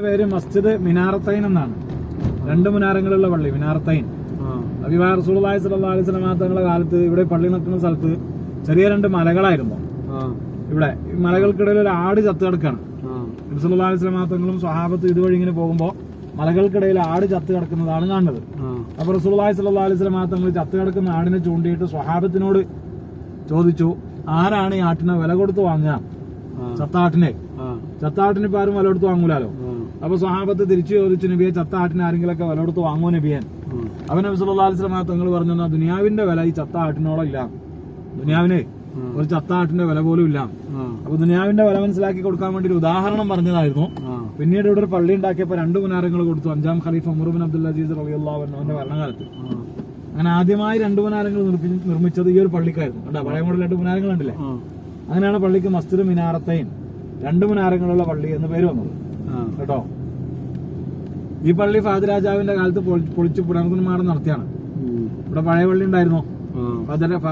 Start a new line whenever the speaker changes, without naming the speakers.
പേര് മസ്ജിദ് മിനാറത്തൈൻ എന്നാണ്. രണ്ട് മുനാരങ്ങളുള്ള പള്ളി മിനാറത്തൈൻ. റസൂലുള്ളാഹി സ്വല്ലല്ലാഹു അലൈഹി വസല്ലം തങ്ങളുടെ കാലത്ത് ഇവിടെ പള്ളി നിൽക്കുന്ന സ്ഥലത്ത് ചെറിയ രണ്ട് മലകളായിരുന്നു. ഇവിടെ ഈ മലകൾക്കിടയിൽ ഒരു ആട് ചത്ത് കിടക്കാണ്. റസൂലുള്ളാഹി അലൈഹി വസല്ലം തങ്ങളും സ്വഹാബത്ത് ഇതുവഴി ഇങ്ങനെ പോകുമ്പോ മലകൾക്കിടയിൽ ആട് ചത്ത് കിടക്കുന്നതാണ് കാണുന്നത്. അപ്പൊ റസൂലുള്ളാഹി സ്വല്ലല്ലാഹു അലൈഹി വസല്ലം തങ്ങൾ ചത്ത് കിടക്കുന്ന ആടിനെ ചൂണ്ടിയിട്ട് സ്വഹാബത്തിനോട് ചോദിച്ചു, ആരാണ് ഈ ആട്ടിനെ വില കൊടുത്ത് വാങ്ങുക? ചത്താട്ടിന് ഇപ്പൊ ആരും വില കൊടുത്ത് വാങ്ങൂലോ. അപ്പൊ സ്വഹാബത്ത് തിരിച്ചു ചോദിച്ചു, നബിയെ ചത്താട്ടിന് ആരെങ്കിലൊക്കെ വില കൊടുത്ത് വാങ്ങുമോ നബിയൻ? അവൻ നബി സല്ലല്ലാഹു അലൈഹി വസല്ലം തങ്ങൾ പറഞ്ഞു, ദുനിയാവിന്റെ വില ഈ ചത്താട്ടിനോളം ഇല്ല. ദുനിയാവിന് ഒരു ചത്താട്ടിന്റെ വില പോലും ഇല്ല. അപ്പൊ ദുനിയാവിന്റെ വില മനസ്സിലാക്കി കൊടുക്കാൻ വേണ്ടി ഒരു ഉദാഹരണം പറഞ്ഞതായിരുന്നു. പിന്നീട് ഇവിടെ ഒരു പള്ളി ഉണ്ടാക്കിയപ്പോ രണ്ട് മുനാരങ്ങൾ കൊടുത്തു. അഞ്ചാം ഖലീഫ ഉമർ ബിൻ അബ്ദുൽ അസീസ് റളിയല്ലാഹു അൻഹുവിന്റെ ഭരണകാലത്ത് അങ്ങനെ ആദ്യമായി രണ്ട് മുനാരങ്ങൾ നിർമ്മിച്ചത് ഈ ഒരു പള്ളിക്കായിരുന്നു. കണ്ടാ, പഴയ മോഡൽ രണ്ട് മുനാരങ്ങൾ ഉണ്ടല്ലേ, അങ്ങനെയാണ് പള്ളിക്ക് മസ്ജിദ് മിനാറത്തൈൻ, രണ്ട് മുനാരങ്ങളുള്ള പള്ളി എന്ന് പേര് വന്നത് കേട്ടോ. ഈ പള്ളി ഫഹദ് രാജാവിന്റെ കാലത്ത് പൊളിച്ച് പുനർനിർമ്മാണം നടത്തിയാണ്. ഇവിടെ പഴയ പള്ളി ഉണ്ടായിരുന്നു.